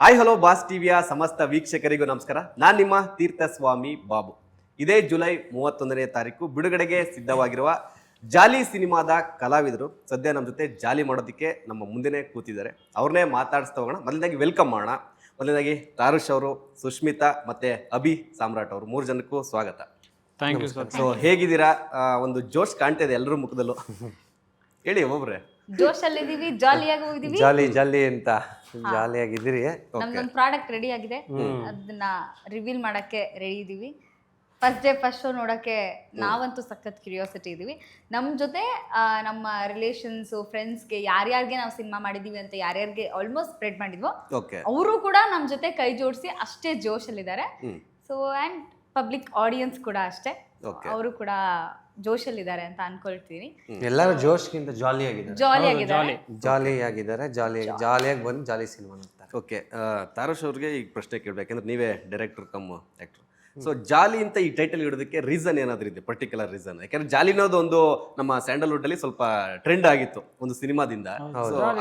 Hi hello boss ಟಿವಿಯ ಸಮಸ್ತ ವೀಕ್ಷಕರಿಗೂ ನಮಸ್ಕಾರ. ನಾನು ನಿಮ್ಮ ತೀರ್ಥಸ್ವಾಮಿ ಬಾಬು. ಇದೇ ಜುಲೈ 31ನೇ ತಾರೀಕು ಬಿಡುಗಡೆಗೆ ಸಿದ್ಧವಾಗಿರುವ ಜಾಲಿ ಸಿನಿಮಾದ ಕಲಾವಿದರು ಸದ್ಯ ನಮ್ಮ ಜೊತೆ ಜಾಲಿ ಮಾಡೋದಕ್ಕೆ ನಮ್ಮ ಮುಂದೆನೇ ಕೂತಿದ್ದಾರೆ. ಅವ್ರನ್ನೇ ಮಾತಾಡಿಸ್ತಾ ಹೋಗೋಣ. ಮೊದಲನೇದಾಗಿ ವೆಲ್ಕಮ್ ಮಾಡೋಣ. ಮೊದಲನೇದಾಗಿ ತಾರುಷ್ ಅವರು, ಸುಷ್ಮಿತಾ ಮತ್ತೆ ಅಭಿ ಸಾಮ್ರಾಟ್ ಅವರು, 3 ಜನಕ್ಕೂ ಸ್ವಾಗತ. Thank you sir. ಸೊ ಹೇಗಿದ್ದೀರಾ? ಒಂದು ಜೋಶ್ ಕಾಣ್ತಾ ಇದೆ ಎಲ್ಲರೂ ಮುಖದಲ್ಲೂ. ಹೇಳಿ ಒಬ್ಬೊಬ್ರೆ. ಜೋಶಲ್ಲಿದ್ದೀವಿ, ಜಾಲಿಯಾಗಿ ಹೋಗಿದೀವಿ. ಜಾಲಿ ಅಂತ ಜಾಲಿಯಾಗಿದ್ದೀರಿ. ನಮ್ದೊಂದು ಪ್ರಾಡಕ್ಟ್ ರೆಡಿ ಆಗಿದೆ, ಅದನ್ನ ರಿವೀಲ್ ಮಾಡಕ್ಕೆ ರೆಡಿ ಇದೀವಿ. ಫಸ್ಟ್ ಡೇ ಫಸ್ಟ್ ಶೋ ನೋಡಕ್ಕೆ ನಾವಂತೂ ಸಖತ್ ಕ್ಯೂರಿಯಾಸಿಟಿ ಇದೀವಿ. ನಮ್ಮ ಜೊತೆ ನಮ್ಮ ರಿಲೇಷನ್ಸು, ಫ್ರೆಂಡ್ಸ್ಗೆ ಯಾರ್ಯಾರಿಗೆ ನಾವು ಸಿನಿಮಾ ಮಾಡಿದೀವಿ ಅಂತ ಯಾರ್ಯಾರಿಗೆ ಆಲ್ಮೋಸ್ಟ್ ಸ್ಪ್ರೆಡ್ ಮಾಡಿದ್ವೋ ಅವರು ಕೂಡ ನಮ್ಮ ಜೊತೆ ಕೈ ಜೋಡಿಸಿ ಅಷ್ಟೇ ಜೋಶಲ್ಲಿದ್ದಾರೆ. ಸೊ ಆ್ಯಂಡ್ ಪಬ್ಲಿಕ್ ಆಡಿಯನ್ಸ್ ಕೂಡ ಅಷ್ಟೇ, ಅವರು ಕೂಡ ಜೋಶಲ್ಲಿದ್ದಾರೆ ಅಂತ ಅನ್ಕೊಳ್ತೀನಿ. ಎಲ್ಲರೂ ಜೋಶ್ಗಿಂತ ಜಾಲಿಯಾಗಿದ್ದಾರೆ, ಜಾಲಿಯಾಗಿ ಬಂದು ಜಾಲಿ ಸಿನಿಮಾ ನೋಡ್ತಾರೆ. ಓಕೆ, ತಾರುಷ್ ಅವ್ರಿಗೆ ಈಗ ಪ್ರಶ್ನೆ ಕೇಳಬೇಕಂದ್ರೆ ನೀವೇ ಡೈರೆಕ್ಟರ್ ಕಮ್ ಆ್ಯಕ್ಟರ್. ಸೊ ಜಾಲಿ ಅಂತ ಈ ಟೈಟಲ್ ಇಡೋದಕ್ಕೆ ರೀಸನ್ ಏನಾದರೂ ಇದೆ, ಪರ್ಟಿಕ್ಯುಲರ್ ರೀಸನ್? ಯಾಕಂದ್ರೆ ಜಾಲಿ ಅನ್ನೋದು ಒಂದು ನಮ್ಮ ಸ್ಯಾಂಡಲ್ವುಡ್ ಅಲ್ಲಿ ಸ್ವಲ್ಪ ಟ್ರೆಂಡ್ ಆಗಿತ್ತು ಒಂದು ಸಿನಿಮಾದಿಂದ.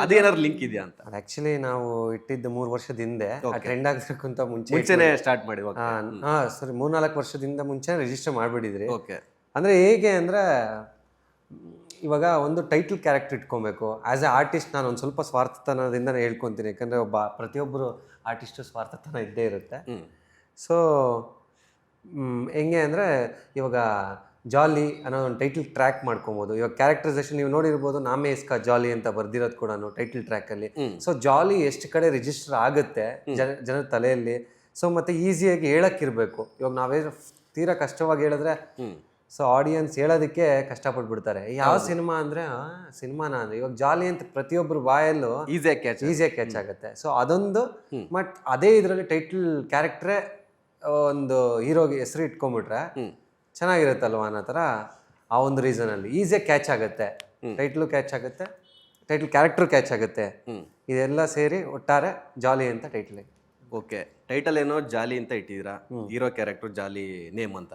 ಅದೇನಾದ್ರು ಲಿಂಕ್ ಇದೆಯಾ ಅಂತ? ಆಕ್ಚುಲಿ ನಾವು ಇಟ್ಟಿದ್ದು 3 ವರ್ಷದ ಹಿಂದೆ, ಟ್ರೆಂಡ್ ಆಗ್ಬೇಕಂತ ಮುಂಚೆನೆ ಸ್ಟಾರ್ಟ್ ಮಾಡಿದ್ವಿ. ಸರಿ, 3-4 ವರ್ಷದಿಂದ ಮುಂಚೆ ರಿಜಿಸ್ಟರ್ ಮಾಡ್ಬಿಟ್ಟಿದ್ರಿ. ಓಕೆ, ಅಂದ್ರೆ ಹೇಗೆ ಅಂದ್ರೆ ಇವಾಗ ಒಂದು ಟೈಟಲ್ ಕ್ಯಾರೆಕ್ಟರ್ ಇಟ್ಕೊಬೇಕು. ಆಸ್ ಎ ಆರ್ಟಿಸ್ಟ್ ನಾನು ಒಂದು ಸ್ವಲ್ಪ ಸ್ವಾರ್ಥತನದಿಂದ ಹೇಳ್ಕೊತೀನಿ, ಯಾಕಂದ್ರೆ ಪ್ರತಿಯೊಬ್ಬರು ಆರ್ಟಿಸ್ಟು ಸ್ವಾರ್ಥತನ ಇದ್ದೇ ಇರುತ್ತೆ. ಸೊ ಹೆಂಗೆ ಅಂದರೆ ಇವಾಗ ಜಾಲಿ ಅನ್ನೋ ಒಂದು ಟೈಟಲ್ ಟ್ರ್ಯಾಕ್ ಮಾಡ್ಕೊಬೋದು. ಇವಾಗ ಕ್ಯಾರೆಕ್ಟರೈಸೇಷನ್ ನೀವು ನೋಡಿರ್ಬೋದು, ನಾಮೇ ಇಸ್ಕಾ ಜಾಲಿ ಅಂತ ಬರ್ದಿರೋದು ಕೂಡ ಟೈಟಲ್ ಟ್ರ್ಯಾಕಲ್ಲಿ. ಸೊ ಜಾಲಿ ಎಷ್ಟು ಕಡೆ ರಿಜಿಸ್ಟರ್ ಆಗುತ್ತೆ ಜನರ ತಲೆಯಲ್ಲಿ. ಸೊ ಮತ್ತೆ ಈಸಿಯಾಗಿ ಹೇಳಕ್ಕಿರ್ಬೇಕು. ಇವಾಗ ನಾವೇ ತೀರಾ ಕಷ್ಟವಾಗಿ ಹೇಳಿದ್ರೆ ಸೊ ಆಡಿಯನ್ಸ್ ಹೇಳೋದಕ್ಕೆ ಕಷ್ಟಪಟ್ಬಿಡ್ತಾರೆ. ಯಾವ ಸಿನಿಮಾ ಅಂದರೆ ಸಿನಿಮಾನ ಅಂದರೆ ಇವಾಗ ಜಾಲಿ ಅಂತ ಪ್ರತಿಯೊಬ್ಬರು ಬಾಯಲ್ಲೂ ಈಸಿಯಾಗಿ ಕ್ಯಾಚ್ ಆಗುತ್ತೆ. ಸೊ ಅದೊಂದು ಬಟ್ ಅದೇ ಇದರಲ್ಲಿ ಟೈಟಲ್ ಕ್ಯಾರೆಕ್ಟ್ರೇ ಒಂದು ಹೀರೋಗೆ ಹೆಸರು ಇಟ್ಕೊಂಡ್ಬಿಟ್ರೆ ಚೆನ್ನಾಗಿರುತ್ತಲ್ವ ಅನ್ನೋ ಥರ ಆ ಒಂದು ರೀಸನಲ್ಲಿ ಈಸಿಯಾಗಿ ಕ್ಯಾಚ್ ಆಗುತ್ತೆ. ಟೈಟ್ಲು ಕ್ಯಾಚ್ ಆಗುತ್ತೆ, ಟೈಟಲ್ ಕ್ಯಾರೆಕ್ಟ್ರು ಕ್ಯಾಚ್ ಆಗುತ್ತೆ. ಇದೆಲ್ಲ ಸೇರಿ ಒಟ್ಟಾರೆ ಜಾಲಿ ಅಂತ ಟೈಟ್ಲ್. ಓಕೆ, ಟೈಟಲ್ ಏನೋ ಜಾಲಿ ಅಂತ ಇಟ್ಟಿದ್ದೀರಾ, ಹೀರೋ ಕ್ಯಾರೆಕ್ಟರ್ ಜಾಲಿ ನೇಮ್ ಅಂತ.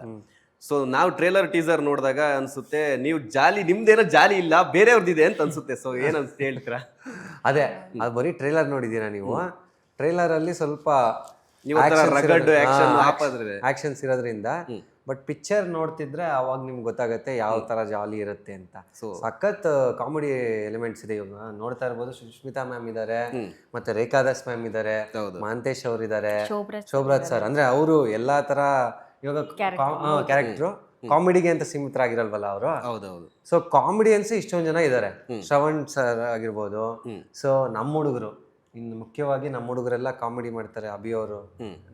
ಸೊ ನಾವು ಟ್ರೇಲರ್ ಟೀಸರ್ ನೋಡಿದಾಗ ಅನ್ಸುತ್ತೆ ನೀವು ಜಾಲಿ, ನಿಮ್ದೇನೋ ಜಾಲಿ ಇಲ್ಲ, ಬೇರೆಯವ್ರದ್ದಿದೆ ಅಂತ ಅನ್ಸುತ್ತೆ. ಸೊ ಏನನ್ಸುತ್ತೆ ಹೇಳ್ತೀರಾ? ಅದೇ, ಅದು ಬರೀ ಟ್ರೇಲರ್ ನೋಡಿದ್ದೀರಾ ನೀವು? ಟ್ರೇಲರಲ್ಲಿ ಸ್ವಲ್ಪ ಆಕ್ಷನ್ಸ್ ಇರೋದ್ರಿಂದ, ಬಟ್ ಪಿಕ್ಚರ್ ನೋಡ್ತಿದ್ರೆ ಅವಾಗ ನಿಮ್ಗೆ ಗೊತ್ತಾಗುತ್ತೆ ಯಾವ ತರ ಜಾಲಿ ಇರುತ್ತೆ ಅಂತ. ಸಖತ್ ಕಾಮಿಡಿ ಎಲಿಮೆಂಟ್ಸ್ ಇದೆ. ಇವಾಗ ನೋಡ್ತಾ ಇರ್ಬೋದು, ಸುಷ್ಮಿತಾ ಮ್ಯಾಮ್ ಇದ್ದಾರೆ, ಮತ್ತೆ ರೇಖಾದಾಸ್ ಮ್ಯಾಮ್ ಇದ್ದಾರೆ, ಮಹಾಂತೇಶ್ ಅವ್ರು ಇದ್ದಾರೆ, ಶೋಭರಾಜ್ ಸರ್. ಅಂದ್ರೆ ಅವರು ಎಲ್ಲಾ ತರ ಇವಾಗ ಕ್ಯಾರೆಕ್ಟ್ರು ಕಾಮಿಡಿಗೆ ಅಂತ ಸೀಮಿತರಾಗಿರಲ್ವಲ್ಲ ಅವರು. ಹೌದೌದು. ಸೊ ಕಾಮಿಡಿಯನ್ಸ್ ಇಷ್ಟೊಂದು ಜನ ಇದ್ದಾರೆ. ಶ್ರವಣ್ ಸರ್ ಆಗಿರ್ಬೋದು. ಸೊ ನಮ್ಮ ಹುಡುಗರು, ಇನ್ನು ಮುಖ್ಯವಾಗಿ ನಮ್ಮ ಹುಡುಗರೆಲ್ಲ ಕಾಮಿಡಿ ಮಾಡ್ತಾರೆ. ಅಭಿ ಅವರು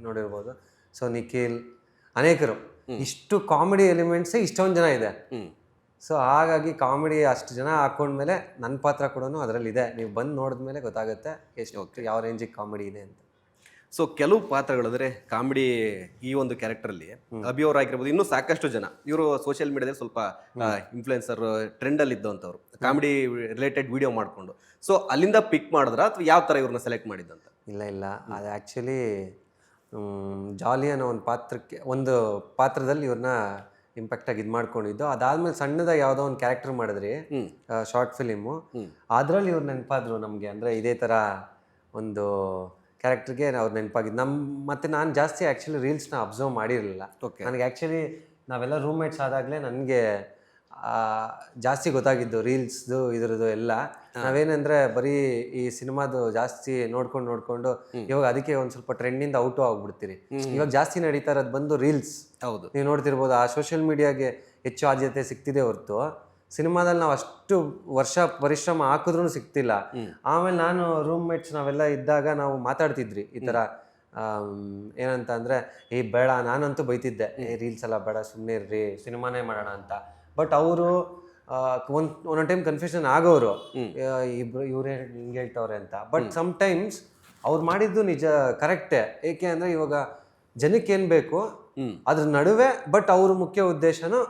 ನೋಡಿರ್ಬೋದು. ಸೊ ನಿಖಿಲ್, ಅನೇಕರು, ಇಷ್ಟು ಕಾಮಿಡಿ ಎಲಿಮೆಂಟ್ಸೇ ಇಷ್ಟೊಂದು ಜನ ಇದೆ. ಸೊ ಹಾಗಾಗಿ ಕಾಮಿಡಿ ಅಷ್ಟು ಜನ ಹಾಕೊಂಡ್ಮೇಲೆ ನನ್ನ ಪಾತ್ರ ಕೂಡ ಅದರಲ್ಲಿ ಇದೆ. ನೀವು ಬಂದು ನೋಡಿದ್ಮೇಲೆ ಗೊತ್ತಾಗುತ್ತೆ ಎಷ್ಟು ಯಾವ ರೇಂಜಿಗೆ ಕಾಮಿಡಿ ಇದೆ ಅಂತ. ಸೊ ಕೆಲವು ಪಾತ್ರಗಳಂದ್ರೆ ಕಾಮಿಡಿ ಈ ಒಂದು ಕ್ಯಾರೆಕ್ಟರಲ್ಲಿ ಅಭಿ ಅವ್ರು ಆಗಿರ್ಬೋದು, ಇನ್ನೂ ಸಾಕಷ್ಟು ಜನ ಇವರು ಸೋಷಿಯಲ್ ಮೀಡಿಯಾದಲ್ಲಿ ಸ್ವಲ್ಪ ಇನ್ಫ್ಲುಯೆನ್ಸರ್ ಟ್ರೆಂಡಲ್ಲಿ ಇದ್ದಂಥವ್ರು, ಕಾಮಿಡಿ ರಿಲೇಟೆಡ್ ವಿಡಿಯೋ ಮಾಡಿಕೊಂಡು. ಸೊ ಅಲ್ಲಿಂದ ಪಿಕ್ ಮಾಡಿದ್ರ ಅಥವಾ ಯಾವ ಥರ ಇವ್ರನ್ನ ಸೆಲೆಕ್ಟ್ ಮಾಡಿದ್ದಂತ? ಇಲ್ಲ, ಅದು ಆ್ಯಕ್ಚುಲಿ ಜಾಲಿ ಅನ್ನೋ ಒಂದು ಪಾತ್ರದಲ್ಲಿ ಇವ್ರನ್ನ ಇಂಪ್ಯಾಕ್ಟಾಗಿ ಇದು ಮಾಡ್ಕೊಂಡಿದ್ದು. ಅದಾದ್ಮೇಲೆ ಸಣ್ಣದಾಗಿ ಯಾವುದೋ ಒಂದು ಕ್ಯಾರೆಕ್ಟರ್ ಮಾಡಿದ್ರಿ, ಶಾರ್ಟ್ ಫಿಲಿಮು, ಅದರಲ್ಲಿ ಇವ್ರು ನೆನಪಾದ್ರು ನಮಗೆ. ಅಂದರೆ ಇದೇ ಥರ ಒಂದು ಕ್ಯಾರೆಕ್ಟರ್ಗೆ ಅವ್ರು ನೆನಪಾಗಿದ್ದು ಮತ್ತೆ ನಾನು ಜಾಸ್ತಿ ಆ್ಯಕ್ಚುಲಿ ರೀಲ್ಸ್ನ ಅಬ್ಸರ್ವ್ ಮಾಡಿರಲಿಲ್ಲ. ನನಗೆ ಆ್ಯಕ್ಚುಲಿ ನಾವೆಲ್ಲ ರೂಮ್ಮೇಟ್ಸ್ ಆದಾಗಲೇ ನನಗೆ ಜಾಸ್ತಿ ಗೊತ್ತಾಗಿದ್ದು ರೀಲ್ಸ್ದು ಇದ್ರದ್ದು ಎಲ್ಲ. ನಾವೇನಂದರೆ ಬರೀ ಈ ಸಿನಿಮಾದು ಜಾಸ್ತಿ ನೋಡ್ಕೊಂಡು ಇವಾಗ ಅದಕ್ಕೆ ಒಂದು ಸ್ವಲ್ಪ ಟ್ರೆಂಡಿಂದ ಔಟು ಆಗ್ಬಿಡ್ತೀರಿ. ಇವಾಗ ಜಾಸ್ತಿ ನಡೀತಾ ಇರೋದು ಬಂದು ರೀಲ್ಸ್. ಹೌದು, ನೀವು ನೋಡ್ತಿರ್ಬೋದು, ಆ ಸೋಷಿಯಲ್ ಮೀಡಿಯಾಗೆ ಹೆಚ್ಚು ಆದ್ಯತೆ ಸಿಗ್ತಿದೆ ಹೊರತು ಸಿನಿಮಾದಲ್ಲಿ ನಾವು ಅಷ್ಟು ವರ್ಷ ಪರಿಶ್ರಮ ಹಾಕಿದ್ರೂ ಸಿಗ್ತಿಲ್ಲ. ಆಮೇಲೆ ನಾನು ರೂಮ್ಮೇಟ್ಸ್ ನಾವೆಲ್ಲ ಇದ್ದಾಗ ನಾವು ಮಾತಾಡ್ತಿದ್ರಿ ಈ ಥರ ಏನಂತ ಅಂದರೆ, ಬೇಡ, ನಾನಂತೂ ಬೈತಿದ್ದೆ, ರೀಲ್ಸ್ ಎಲ್ಲ ಬೇಡ, ಸುಮ್ಮನೆ ಇರ್ರಿ, ಸಿನಿಮಾನೇ ಮಾಡೋಣ ಅಂತ. ಬಟ್ ಅವರು ಒಂದೊಂದು ಟೈಮ್ ಕನ್ಫ್ಯೂಷನ್ ಆಗೋರು, ಇವರೇ ಹಿಂಗೆ ಹೇಳ್ತವ್ರೆ ಅಂತ. ಬಟ್ ಸಮ್ಟೈಮ್ಸ್ ಅವ್ರು ಮಾಡಿದ್ದು ನಿಜ ಕರೆಕ್ಟೇ. ಏಕೆ ಅಂದರೆ ಇವಾಗ ಜನಕ್ಕೆ ಏನು ಬೇಕು ಅದ್ರ ನಡುವೆ, ಬಟ್ ಅವ್ರ ಮುಖ್ಯ ಉದ್ದೇಶನೂ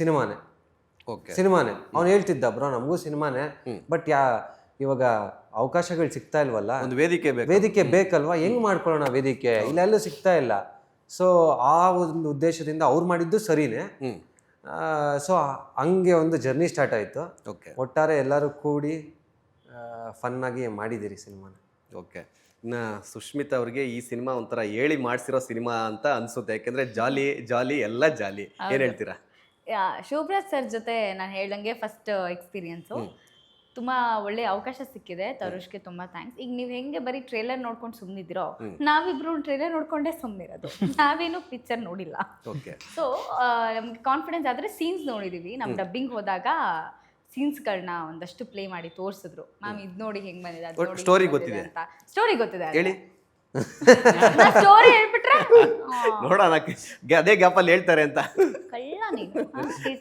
ಸಿನಿಮಾನೇ. ಅವ್ನು ಹೇಳ್ತಿದ್ದ, ಬ್ರೋ ನಮಗೂ ಸಿನಿಮಾನೇ, ಬಟ್ ಇವಾಗ ಅವಕಾಶಗಳು ಸಿಗ್ತಾ ಇಲ್ವಲ್ಲ, ಒಂದು ವೇದಿಕೆ ಬೇಕಲ್ವಾ, ಹೆಂಗ್ ಮಾಡ್ಕೊಳ್ಳೋಣ ವೇದಿಕೆ, ಇಲ್ಲೆಲ್ಲೂ ಸಿಗ್ತಾ ಇಲ್ಲ. ಸೊ ಆ ಒಂದು ಉದ್ದೇಶದಿಂದ ಅವ್ರು ಮಾಡಿದ್ದು ಸರಿನೇ. ಸೊ ಹಂಗೆ ಒಂದು ಜರ್ನಿ ಸ್ಟಾರ್ಟ್ ಆಯಿತು. ಒಟ್ಟಾರೆ ಎಲ್ಲರೂ ಕೂಡಿ ಫನ್ನಾಗಿ ಮಾಡಿದ್ದೀರಿ ಸಿನಿಮಾನ. ಓಕೆ, ಇನ್ನ ಸುಷ್ಮಿತಾ ಅವ್ರಿಗೆ ಈ ಸಿನಿಮಾ ಒಂಥರ ಹೇಳಿ ಮಾಡ್ಸಿರೋ ಸಿನಿಮಾ ಅಂತ ಅನ್ಸುತ್ತೆ, ಯಾಕಂದ್ರೆ ಜಾಲಿ ಜಾಲಿ ಎಲ್ಲ ಜಾಲಿ. ಏನ್ ಹೇಳ್ತೀರಾ? ಶಿವರಾಜ್ ಸರ್ ಜೊತೆ ನಾನು ಹೇಳ್ದಂಗೆ ಫಸ್ಟ್ ಎಕ್ಸ್ಪೀರಿಯನ್ಸು, ತುಂಬಾ ಒಳ್ಳೆ ಅವಕಾಶ ಸಿಕ್ಕಿದೆ. ತರುಷ್ಗೆ ತುಂಬಾ ಥ್ಯಾಂಕ್ಸ್. ಈಗ ನೀವು ಹೆಂಗೆ ಬರೀ ಟ್ರೇಲರ್ ನೋಡ್ಕೊಂಡು ಸುಮ್ಮನಿದ್ದೀರೋ, ನಾವಿಬ್ರು ಟ್ರೇಲರ್ ನೋಡ್ಕೊಂಡೇ ಸುಮ್ಮನಿರೋದು, ನಾವೇನು ಪಿಕ್ಚರ್ ನೋಡಿಲ್ಲ. ಓಕೆ. ಸೊ ನಮ್ಗೆ ಕಾನ್ಫಿಡೆನ್ಸ್ ಆದರೆ ಸೀನ್ಸ್ ನೋಡಿದೀವಿ. ನಮ್ಮ ಡಬ್ಬಿಂಗ್ ಹೋದಾಗ ಸೀನ್ಸ್ಗಳನ್ನ ಒಂದಷ್ಟು ಪ್ಲೇ ಮಾಡಿ ತೋರಿಸಿದ್ರು. ಮ್ಯಾಮ್ ಇದು ನೋಡಿ ಹೆಂಗ್ ಬಂದಿದೆ, ಅದು ನೋಡಿ ಸ್ಟೋರಿ ಗೊತ್ತಿದೆ ಅಂತ. ಸ್ಟೋರಿ ಗೊತ್ತಿದೆ ಹೇಳಿ. ಸ್ಟೋರಿ ಹೇಳ್ಬಿಟ್ರೆ ನೋಡೋಣ ಅದೇ ಗ್ಯಾಪಲ್ಲಿ ಹೇಳ್ತಾರೆ ಅಂತ. ಕಳ್ಳ ನೀನು,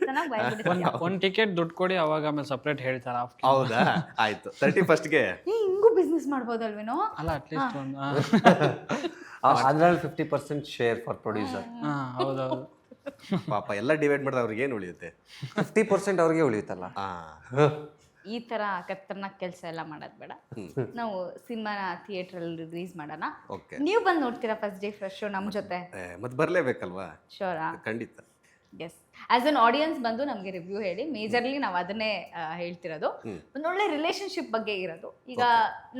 ಚೆನ್ನಾಗಿ ಬಾಯ್ಬಿಡ್ತೀಯ. ಒಂದು ಟಿಕೆಟ್ ದುಡ್ಡು ಕೊಡಿ, ಅವಾಗ ಆಮೇಲೆ ಸಪ್ರೇಟ್ ಹೇಳ್ತಾರೆ. ಹೌದಾ? ಆಯ್ತು. 31st ಹಿಂಗೂ ಬಿಸ್ನೆಸ್ ಮಾಡ್ಬೋದಲ್ವೇನೋ? ಅಲ್ಲ ಅಟ್ಲೀಸ್ಟ್ ಒಂದು ಅದ್ರಲ್ಲಿ 50% ಶೇರ್ ಫಾರ್ ಪ್ರೊಡ್ಯೂಸರ್. ಹೌದೌದು. ಪಾಪ ಎಲ್ಲ ಡಿವೈಡ್ ಮಾಡಿದ್ರೆ ಅವ್ರಿಗೆ ಏನು ಉಳಿಯುತ್ತೆ? 50% ಅವ್ರಿಗೆ ಉಳಿಯುತ್ತಲ್ಲ. ಈ ತರ ಖತರ್ನಾಕ್ ಕೆಲಸ ಎಲ್ಲ ಮಾಡೋದು ಬೇಡ. ನಾವು ಸಿನಿಮಾನ ಥಿಯೇಟ್ರಲ್ಲಿ ರಿಲೀಸ್ ಮಾಡೋಣ. ಓಕೆ. ನೀವು ಬಂದು ನೋಡ್ತೀರಾ ಫಸ್ಟ್ ಡೇ ಫಸ್ಟ್ ಶೋ ನಮ್ಮ ಜೊತೆ? ಮತ್ತೆ ಬರ್ಲೇಬೇಕಲ್ವಾ? ಶೋರಾ? ಖಂಡಿತ. ಎಸ್. ಆಸ್ ಅನ್ ಆಡಿಯನ್ಸ್ ಬಂದು ನಮಗೆ ರಿವ್ಯೂ ಹೇಳಿ. ಮೇಜರ್ಲಿ ನಾವು ಅದನ್ನೇ ಹೇಳ್ತಿರೋದು, ಒಂದೊಳ್ಳೆ ರಿಲೇಶನ್ಶಿಪ್ ಬಗ್ಗೆ ಇರೋದು. ಈಗ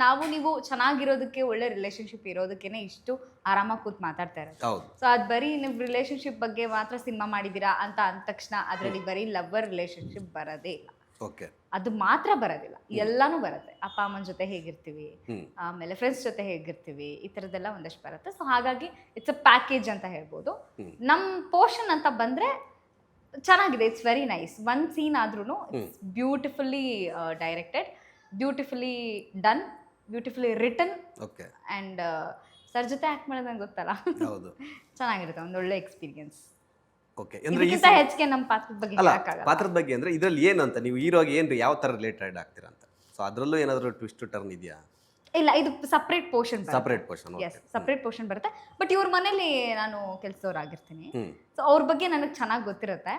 ನಾವು ನೀವು ಚೆನ್ನಾಗಿರೋದಕ್ಕೆ, ಒಳ್ಳೆ ರಿಲೇಶನ್ಶಿಪ್ ಇರೋದಕ್ಕೇನೆ ಇಷ್ಟು ಆರಾಮಾಗಿ ಕೂತ್ ಮಾತಾಡ್ತಾ ಇರೋದು. ಹೌದು. ಸೊ ಅದು ಬರೀ ನೀವು ರಿಲೇಶನ್ಶಿಪ್ ಬಗ್ಗೆ ಮಾತ್ರ ಸಿನಿಮಾ ಮಾಡಿದ್ದೀರಾ ಅಂತ ಅಂದ ತಕ್ಷಣ ಅದರಲ್ಲಿ ಬರೀ ಲವ್ವರ್ ರಿಲೇಶನ್ಶಿಪ್ ಬರೋದೇ ಇಲ್ಲ. ಓಕೆ. ಅದು ಮಾತ್ರ ಬರೋದಿಲ್ಲ, ಎಲ್ಲಾನು ಬರುತ್ತೆ. ಅಪ್ಪ ಅಮ್ಮನ ಜೊತೆ ಹೇಗಿರ್ತೀವಿ, ಆಮೇಲೆ ಫ್ರೆಂಡ್ಸ್ ಜೊತೆ ಹೇಗಿರ್ತೀವಿ, ಈ ಥರದ್ದೆಲ್ಲ ಒಂದಷ್ಟು ಬರುತ್ತೆ. ಸೊ ಹಾಗಾಗಿ ಇಟ್ಸ್ ಅ ಪ್ಯಾಕೇಜ್ ಅಂತ ಹೇಳ್ಬೋದು. ನಮ್ಮ ಪೋರ್ಷನ್ ಅಂತ ಬಂದರೆ ಚೆನ್ನಾಗಿದೆ, it's very nice. One scene ಆದ್ರೂ it's beautifully directed, beautifully done, beautifully written. Okay. And sir ಜೊತೆ ಆ್ಯಕ್ಟ್ ಮಾಡೋದು ನಂಗೆ ಗೊತ್ತಲ್ಲ, ಹೌದು. ಚೆನ್ನಾಗಿರುತ್ತೆ, ಒಂದೊಳ್ಳೆ ಎಕ್ಸ್ಪೀರಿಯನ್ಸ್. ಓಕೆ. ಅಂದ್ರೆ ಇದಕ್ಕಿಂತ ಹೆಚ್ಚಿಗೆ ನಮ್ಮ ಪಾತ್ರದ ಬಗ್ಗೆ ಅಲ್ಲ, ಹೇಳಕ್ಕಾಗಲ್ಲ. ಪಾತ್ರದ ಬಗ್ಗೆ ಅಂದ್ರೆ ಇದ್ರಲ್ಲಿ ಏನು ಅಂತ ನೀವು ಹೀರೋಗೆ ಏನು ಯಾವ ಥರ ರಿಲೇಟೆಡ್ ಆಗ್ತೀರಾ ಅಂತ. ಸೊ ಅದರಲ್ಲೂ ಏನಾದರೂ ಟ್ವಿಸ್ಟ್ ಟರ್ನ್ ಇದೆಯಾ? ಇಲ್ಲ, ಇದು separate portion. Separate portion. Yes, separate portion ಬರುತ್ತೆ. ಬಟ್ ಇವ್ರ ಮನೇಲಿ ನಾನು ಕೆಲಸದವ್ರಾಗಿರ್ತೀನಿ. ಸೊ ಅವ್ರ ಬಗ್ಗೆ ನನಗೆ ಚೆನ್ನಾಗಿ ಗೊತ್ತಿರುತ್ತೆ.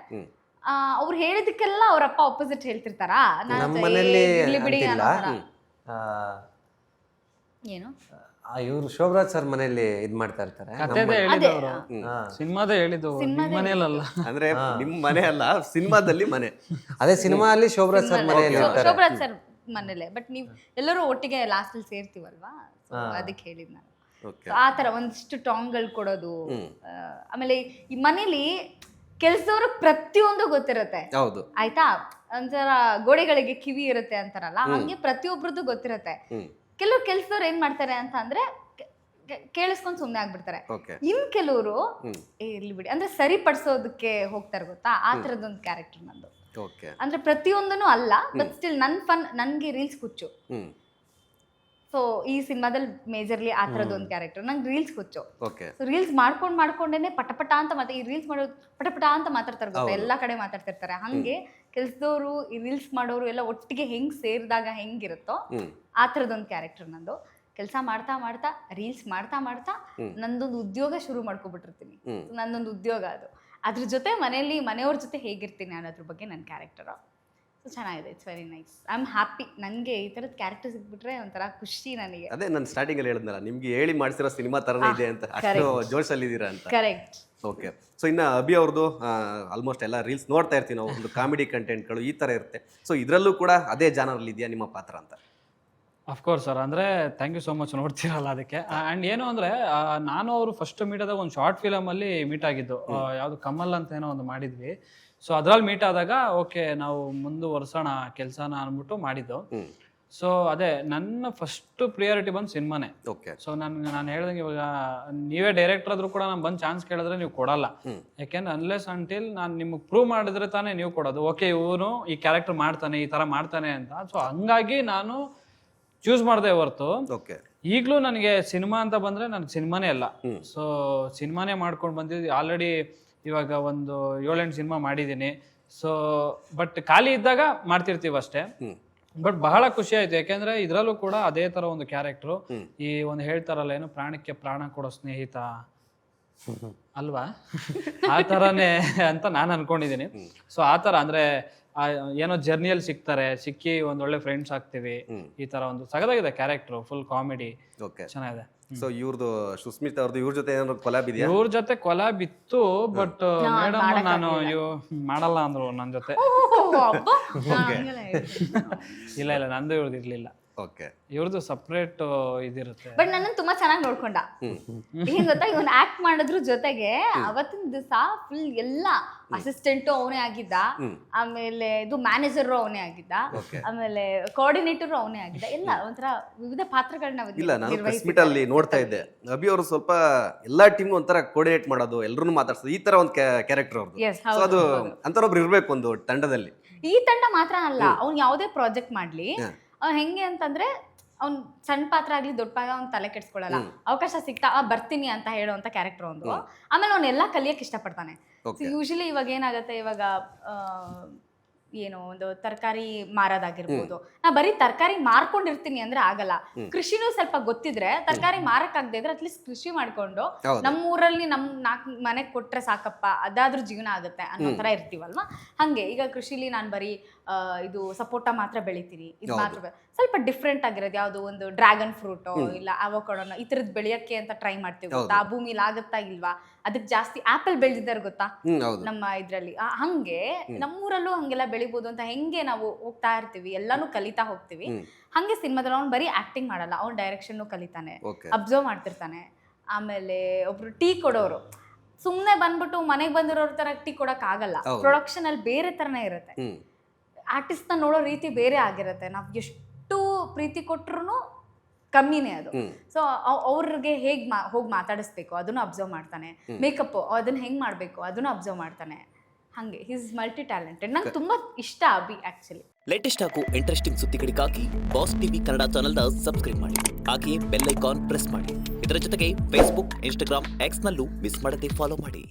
ಅವ್ರು ಹೇಳಿದಕ್ಕೆಲ್ಲ ಅವ್ರ ಅಪ್ಪ ಆಪೋಸಿಟ್ ಹೇಳ್ತಿರ್ತಾರಾ? ನಮ್ಮ ಮನೇಲಿ ಬಿಡಿ ಅಂತಿಲ್ಲ. ಏನು ಇವ್ರು ಶೋಭರಾಜ್ ಸರ್ ಮನೆಯಲ್ಲಿ ಇದ್ ಮಾಡ್ತಾ ಇರ್ತಾರೆ. ಕಥೆದೇ ಹೇಳಿದವರು, ಸಿನಿಮಾದೇ ಹೇಳಿದ್ದು, ಮನೆಯಲ್ಲ. ಅಂದ್ರೆ ನಿಮ್ಮ ಮನೆ ಅಲ್ಲ, ಸಿನಿಮಾದಲ್ಲಿ ಮನೆ. ಅದೇ ಸಿನಿಮಾ ಅಲ್ಲಿ ಶೋಭರಾಜ್ ಸರ್ ಮನೆಯಲ್ಲಿ ಇರ್ತಾರೆ. ಶೋಭರಾಜ್ ಸರ್ ಮನೇಲೆ. ಬಟ್ ನೀವು ಎಲ್ಲರೂ ಒಟ್ಟಿಗೆ ಲಾಸ್ಟ್ ಅಲ್ಲಿ ಸೇರ್ತೀವಲ್ವಾ, ಅದಕ್ಕೆ ಹೇಳಿದ್ ನಾನು. ಆ ತರ ಒಂದಿಷ್ಟು ಟಾಂಗ್ಗಳು ಕೊಡೋದು. ಆಮೇಲೆ ಈ ಮನೇಲಿ ಕೆಲ್ಸದವ್ರು ಪ್ರತಿಯೊಂದು ಗೊತ್ತಿರುತ್ತೆ. ಹೌದು. ಆಯ್ತಾ? ಒಂಥರ ಗೋಡೆಗಳಿಗೆ ಕಿವಿ ಇರುತ್ತೆ ಅಂತಾರಲ್ಲ, ಹಂಗೆ ಪ್ರತಿಯೊಬ್ರದ್ದು ಗೊತ್ತಿರುತ್ತೆ. ಕೆಲವ್ರು ಕೆಲ್ಸದವ್ರು ಏನ್ ಮಾಡ್ತಾರೆ ಅಂತ ಅಂದ್ರೆ ಕೇಳಿಸ್ಕೊಂಡ್ ಸುಮ್ನೆ ಆಗ್ಬಿಡ್ತಾರೆ. ಇನ್ ಕೆಲವರು ಇರ್ಲಿ ಬಿಡಿ ಅಂದ್ರೆ ಸರಿಪಡಿಸೋದಕ್ಕೆ ಹೋಗ್ತಾರೆ, ಗೊತ್ತಾ? ಆ ತರದೊಂದು ಕ್ಯಾರೆಕ್ಟರ್ ನಂದು. ಅಂದ್ರೆ ಪ್ರತಿಯೊಂದನು ಅಲ್ಲ, ಬಟ್ ಸ್ಟಿಲ್ ನನ್ ಫನ್, ನನ್ಗೆ ರೀಲ್ಸ್ ಹುಚ್ಚು. ಸೊ ಈ ಸಿನಿಮಾದಲ್ಲಿ ಮೇಜರ್ಲಿ ಆ ಥರದ್ದು ಒಂದು ಕ್ಯಾರೆಕ್ಟರ್, ನಂಗೆ ರೀಲ್ಸ್ ಹುಚ್ಚು. ಸೊ ರೀಲ್ಸ್ ಮಾಡ್ಕೊಂಡೇನೆ ಪಟಪಟ ಅಂತ ಮತ್ತೆ ಈ ರೀಲ್ಸ್ ಮಾಡೋದು ಪಟಪಟ ಅಂತ ಮಾತಾಡ್ತಾರೆ, ಗೊತ್ತಾ? ಎಲ್ಲ ಕಡೆ ಮಾತಾಡ್ತಿರ್ತಾರೆ. ಹಂಗೆ ಕೆಲ್ಸದವರು ಈ ರೀಲ್ಸ್ ಮಾಡೋರು ಎಲ್ಲ ಒಟ್ಟಿಗೆ ಹೆಂಗ್ ಸೇರಿದಾಗ ಹೆಂಗಿರುತ್ತೋ ಆ ಥರದೊಂದು ಕ್ಯಾರೆಕ್ಟರ್ ನಂದು. ಕೆಲಸ ಮಾಡ್ತಾ ಮಾಡ್ತಾ ರೀಲ್ಸ್ ಮಾಡ್ತಾ ಮಾಡ್ತಾ ನಂದೊಂದು ಉದ್ಯೋಗ ಶುರು ಮಾಡ್ಕೊಬಿಟ್ಟಿರ್ತೀನಿ. ನಂದೊಂದು ಉದ್ಯೋಗ ಅದು. ಅದ್ರ ಜೊತೆ ಮನೆಯವ್ರ ಜೊತೆ ಹೇಗಿರ್ತೀನಿ ಅನ್ನೋದ್ರ ಬಗ್ಗೆ ನನ್ನ ಕ್ಯಾರೆಕ್ಟರ್. ಸೊ ಚೆನ್ನಾಗಿದೆ, it's very nice. I am happy. ನನಗೆ ಈ ಥರದ ಕ್ಯಾರೆಕ್ಟರ್ ಸಿಕ್ಬಿಟ್ರೆ ಒಂಥರ ಖುಷಿ ನನಗೆ. ಅದೇ ನಾನು ಸ್ಟಾರ್ಟಿಂಗಲ್ಲಿ ಹೇಳಿದ್ನಲ್ಲ, ನಿಮ್ಗೆ ಹೇಳಿ ಮಾಡಿಸಿರೋ ಸಿನಿಮಾ ಥರನೇ ಇದೆ ಅಂತ, ಅಷ್ಟು ಜೋಶಲ್ಲಿದ್ದೀರಾ ಅಂತ. ಕರೆಕ್ಟ್. ಓಕೆ. ಸೊ ಇನ್ನು ಅಭಿ ಅವ್ರದ್ದು ಆಲ್ಮೋಸ್ಟ್ ಎಲ್ಲ ರೀಲ್ಸ್ ನೋಡ್ತಾ ಇರ್ತೀವಿ ನಾವು, ಒಂದು ಕಾಮಿಡಿ ಕಂಟೆಂಟ್ಗಳು ಈ ಥರ ಇರುತ್ತೆ. ಸೊ ಇದರಲ್ಲೂ ಕೂಡ ಅದೇ ಜಾನರಲ್ಲಿ ಇದೆಯಾ ನಿಮ್ಮ ಪಾತ್ರ ಅಂತ? ಅಫ್ಕೋರ್ಸ್ ಸರ್, ಅಂದರೆ ಥ್ಯಾಂಕ್ ಯು ಸೋ ಮಚ್ ನೋಡ್ತಿರಲ್ಲ ಅದಕ್ಕೆ. ಆ್ಯಂಡ್ ಏನು ಅಂದರೆ, ನಾನು ಅವರು ಫಸ್ಟ್ ಮೀಟ್ ಆದಾಗ ಒಂದು ಶಾರ್ಟ್ ಫಿಲಮಲ್ಲಿ ಮೀಟ್ ಆಗಿದ್ದು, ಯಾವುದು ಕಮಲ್ ಅಂತ ಏನೋ ಒಂದು ಮಾಡಿದ್ವಿ. ಸೊ ಅದ್ರಲ್ಲಿ ಮೀಟ್ ಆದಾಗ ಓಕೆ ನಾವು ಮುಂದುವರ್ಸೋಣ ಕೆಲಸನ ಅಂದ್ಬಿಟ್ಟು ಮಾಡಿದ್ದು. ಸೊ ಅದೇ ನನ್ನ ಫಸ್ಟ್ ಪ್ರಿಯಾರಿಟಿ ಬಂದು ಸಿನಿಮಾನೇ. ಓಕೆ. ಸೊ ನಾನು ಹೇಳ್ದಂಗೆ, ಇವಾಗ ನೀವೇ ಡೈರೆಕ್ಟರ್ ಆದ್ರೂ ಕೂಡ ನಾನು ಬಂದು ಚಾನ್ಸ್ ಕೇಳಿದ್ರೆ ನೀವು ಕೊಡಲ್ಲ. ಯಾಕೆಂದ್ರೆ ಅನ್ಲೆಸ್ ಅಂಟಿಲ್ ನಾನು ನಿಮಗೆ ಪ್ರೂವ್ ಮಾಡಿದ್ರೆ ತಾನೇ ನೀವು ಕೊಡೋದು. ಓಕೆ ಇವನು ಈ ಕ್ಯಾರೆಕ್ಟರ್ ಮಾಡ್ತಾನೆ, ಈ ಥರ ಮಾಡ್ತಾನೆ ಅಂತ. ಸೊ ಹಂಗಾಗಿ ನಾನು ಚೂಸ್ ಮಾಡಿದೆ ಹೊರತು ಈಗಲೂ ನನಗೆ ಸಿನಿಮಾ ಅಂತ ಬಂದರೆ ನನಗೆ ಸಿನಿಮಾನೇ ಅಲ್ಲ. ಸೊ ಸಿನಿಮಾನೇ ಮಾಡ್ಕೊಂಡು ಬಂದಿದ್ದು. ಆಲ್ರೆಡಿ ಇವಾಗ ಒಂದು 7-8 ಸಿನಿಮಾ ಮಾಡಿದ್ದೀನಿ. ಸೊ ಬಟ್ ಖಾಲಿ ಇದ್ದಾಗ ಮಾಡ್ತಿರ್ತೀವಿ ಅಷ್ಟೇ. ಬಟ್ ಬಹಳ ಖುಷಿ ಆಯ್ತು, ಯಾಕೆಂದ್ರೆ ಇದರಲ್ಲೂ ಕೂಡ ಅದೇ ತರ ಒಂದು ಕ್ಯಾರೆಕ್ಟರ್. ಈ ಒಂದು ಹೇಳ್ತಾರಲ್ಲ, ಏನು ಪ್ರಾಣಕ್ಕೆ ಪ್ರಾಣ ಕೊಡೋ ಸ್ನೇಹಿತ ಅಲ್ವಾ, ಆ ಥರನೇ ಅಂತ ನಾನು ಅನ್ಕೊಂಡಿದ್ದೀನಿ. ಸೊ ಆ ಥರ ಅಂದರೆ ಏನೋ ಜರ್ನಿಯಲ್ಲಿ ಸಿಕ್ಕಿ ಒಂದೊಳ್ಳೆ ಫ್ರೆಂಡ್ಸ್ ಆಗ್ತೀವಿ. ಈ ಥರ ಒಂದು ಸಗದಾಗಿದೆ ಕ್ಯಾರೆಕ್ಟರ್, ಫುಲ್ ಕಾಮಿಡಿ, ಚೆನ್ನಾಗಿದೆ. ಸೊ ಇವ್ರದ್ದು ಸುಸ್ಮಿತಾ ಅವ್ರದ್ದು ಇವ್ರ ಜೊತೆ ಏನಾದ್ರು ಕೊಲಾಬ್ ಇದೆಯಾ? ಇವ್ರ ಜೊತೆ ಕೊಲಾಬ್ ಇತ್ತು, ಬಟ್ ಮೇಡಮ್ ನಾನು ಮಾಡಲ್ಲ ಅಂದ್ರು ನನ್ನ ಜೊತೆ. ಇಲ್ಲ ನಂದು ಇವ್ರದ್ದು ಇರ್ಲಿಲ್ಲ. ಓಕೆ. ಇವ್ರದ್ದು ಸಪ್ರೇಟ್ ಇದಿರುತ್ತೆ. ಬಟ್ ನನ್ನನ್ನು ತುಂಬಾ ಚೆನ್ನಾಗಿ ನೋಡ್ಕೊಂಡ. ಏನ್ ಗೊತ್ತಾ, ಇವನ್ ಆಕ್ಟ್ ಮಾಡೋದ್ರ ಜೊತೆಗೆ ಅವತ್ತಿನ ದಿವಸ ಫುಲ್ ಎಲ್ಲ ಅಸಿಸ್ಟೆಂಟು ಅವನೇ ಆಗಿದ್ದ, ಆಮೇಲೆ ಇದು ಮ್ಯಾನೇಜರ್ ಅವನೇ ಆಗಿದ್ದ, ಆಮೇಲೆ ಕೋಆರ್ಡಿನೇಟರ್ ಅವನೇ ಆಗಿದ್ದ. ಎಲ್ಲ ಒಂಥರ ವಿವಿಧ ಪಾತ್ರಗಳನ್ನ ಇಲ್ಲ, ನಾನು ಪ್ರೆಸ್ ಮೀಟ್ ಅಲ್ಲಿ ನೋಡ್ತಾ ಇದ್ದೆ, ಅಭಿ ಅವರು ಸ್ವಲ್ಪ ಎಲ್ಲಾ ಟೀಮ್ ಒಂಥರ ಕೋಆರ್ಡಿನೇಟ್ ಮಾಡೋದು, ಎಲ್ಲರೂ ಮಾತಾಡ್ಸೋದು, ಈ ತರ ಒಂದು ಕ್ಯಾರೆಕ್ಟರ್ ಅವ್ರದ್ದು. Yes, ಸೊ ಅದು ಅಂತರೊಬ್ರು ಇರ್ಬೇಕು ಒಂದು ತಂಡದಲ್ಲಿ. ಈ ತಂಡ ಮಾತ್ರ ಅಲ್ಲ, ಅವ್ನು ಯಾವುದೇ ಪ್ರಾಜೆಕ್ಟ್ ಮಾಡ್ಲಿ ಅವ್ನು ಹೆಂಗೆ ಅಂತಂದ್ರೆ ಅವ್ನ್ ಸಣ್ಣ ಪಾತ್ರ ಆಗ್ಲಿ ದೊಡ್ಡ ಪಾತ್ರ ಅವ್ನು ತಲೆ ಕೆಡ್ಸ್ಕೊಳ್ಳಲ್ಲ. ಅವಕಾಶ ಸಿಗ್ತಾ ಬರ್ತೀನಿ ಅಂತ ಹೇಳುವಂತ ಕ್ಯಾರೆಕ್ಟರ್ ಒಂದು. ಆಮೇಲೆ ಅವ್ನೆಲ್ಲ ಕಲಿಯಕ್ ಇಷ್ಟಪಡ್ತಾನೆ. ಯೂಶಲಿ ಇವಾಗ ಏನಾಗತ್ತೆ, ಇವಾಗ ಏನು ಒಂದು ತರಕಾರಿ ಮಾರೋದಾಗಿರ್ಬೋದು, ನಾ ಬರೀ ತರಕಾರಿ ಮಾರ್ಕೊಂಡಿರ್ತೀನಿ ಅಂದ್ರೆ ಆಗಲ್ಲ. ಕೃಷಿನೂ ಸ್ವಲ್ಪ ಗೊತ್ತಿದ್ರೆ, ತರಕಾರಿ ಮಾರಕ್ಕಾಗದೆ ಇದ್ರೆ ಅಟ್ಲೀಸ್ಟ್ ಕೃಷಿ ಮಾಡ್ಕೊಂಡು ನಮ್ಮೂರಲ್ಲಿ ನಮ್ 4 ಮನೆಗೆ ಕೊಟ್ರೆ ಸಾಕಪ್ಪ, ಅದಾದ್ರೂ ಜೀವನ ಆಗುತ್ತೆ ಅನ್ನೋ ತರ ಇರ್ತೀವಲ್ವಾ. ಹಂಗೆ ಈಗ ಕೃಷಿಲಿ ನಾನು ಬರೀ ಇದು ಸಪೋಟ ಮಾತ್ರ ಬೆಳಿತೀನಿ, ಇದು ಮಾತ್ರ ಸ್ವಲ್ಪ ಡಿಫ್ರೆಂಟ್ ಆಗಿರೋದು ಯಾವ್ದು ಒಂದು ಡ್ರ್ಯಾಗನ್ ಫ್ರೂಟೋ ಇಲ್ಲ ಅವಕಾಡೋನೋ ಈ ತರದ್ ಬೆಳೆಯಕ್ಕೆ ಅಂತ ಟ್ರೈ ಮಾಡ್ತೀವಿ ಗೊತ್ತಾ. ಆ ಭೂಮಿಲಿ ಆಗತ್ತಾ ಇಲ್ವಾ, ಅದಕ್ಕೆ ಜಾಸ್ತಿ ಆಪಲ್ ಬೆಳೆದಿದ್ದಾರೆ ಗೊತ್ತಾ ನಮ್ಮ ಇದ್ರಲ್ಲಿ. ಹಂಗೆ ನಮ್ಮೂರಲ್ಲೂ ಹಂಗೆಲ್ಲ ಬೆಳಿಬೋದು ಅಂತ ಹೆಂಗೆ ನಾವು ಹೋಗ್ತಾ ಇರ್ತೀವಿ, ಎಲ್ಲಾನು ಕಲಿತಾ ಹೋಗ್ತೀವಿ. ಹಂಗೆ ಸಿನಿಮಾದಲ್ಲಿ ಅವ್ನು ಬರೀ ಆಕ್ಟಿಂಗ್ ಮಾಡಲ್ಲ, ಅವ್ನು ಡೈರೆಕ್ಷನ್ ಕಲಿತಾನೆ, ಅಬ್ಸರ್ವ್ ಮಾಡ್ತಿರ್ತಾನೆ. ಆಮೇಲೆ ಒಬ್ರು ಟೀ ಕೊಡೋರು ಸುಮ್ನೆ ಬಂದ್ಬಿಟ್ಟು ಮನೆಗೆ ಬಂದಿರೋರ್ ತರ ಟೀ ಕೊಡಕ್ ಆಗಲ್ಲ. ಪ್ರೊಡಕ್ಷನ್ ಅಲ್ಲಿ ಬೇರೆ ತರನೇ ಇರುತ್ತೆ, ಆರ್ಟಿಸ್ಟ್ ನ ನೋಡೋ ರೀತಿ ಬೇರೆ ಆಗಿರುತ್ತೆ. ನಾವ್ ಎಷ್ಟು ಪ್ರೀತಿ ಕೊಟ್ರು ಕಮ್ಮಿನೇ ಅದು. ಸೊ ಅವ್ರಿಗೆ ಹೇಗ್ ಹೋಗಿ ಮಾತಾಡಿಸ್ಬೇಕು ಅದನ್ನು ಅಬ್ಸರ್ವ್ ಮಾಡ್ತಾನೆ. ಮೇಕಪ್ ಅದನ್ನ ಹೆಂಗ್ ಮಾಡ್ಬೇಕು ಅದನ್ನು ಅಬ್ಸರ್ವ್ ಮಾಡ್ತಾನೆ. ಹಂಗೆ ಈಸ್ ಮಲ್ಟಿ ಟ್ಯಾಲೆಂಟೆಡ್. ನಂಗೆ ತುಂಬಾ ಇಷ್ಟ ಅಭಿ ಆಕ್ಚುಲಿ. ಲೇಟೆಸ್ಟ್ ಹಾಗೂ ಇಂಟ್ರೆಸ್ಟಿಂಗ್ ಸುದ್ದಿಗಳಿಗಾಗಿ ಬಾಸ್ ಟಿವಿ ಕನ್ನಡ ಚಾನೆಲ್ನ ಸಬ್ಸ್ಕ್ರೈಬ್ ಮಾಡಿ, ಹಾಗೆಯೇ ಬೆಲ್ ಐಕಾನ್ ಪ್ರೆಸ್ ಮಾಡಿ. ಇದರ ಜೊತೆಗೆ ಫೇಸ್ಬುಕ್, ಇನ್ಸ್ಟಾಗ್ರಾಮ್, ಎಕ್ಸ್ ನಲ್ಲೂ ಮಿಸ್ ಮಾಡದೆ ಫಾಲೋ ಮಾಡಿ.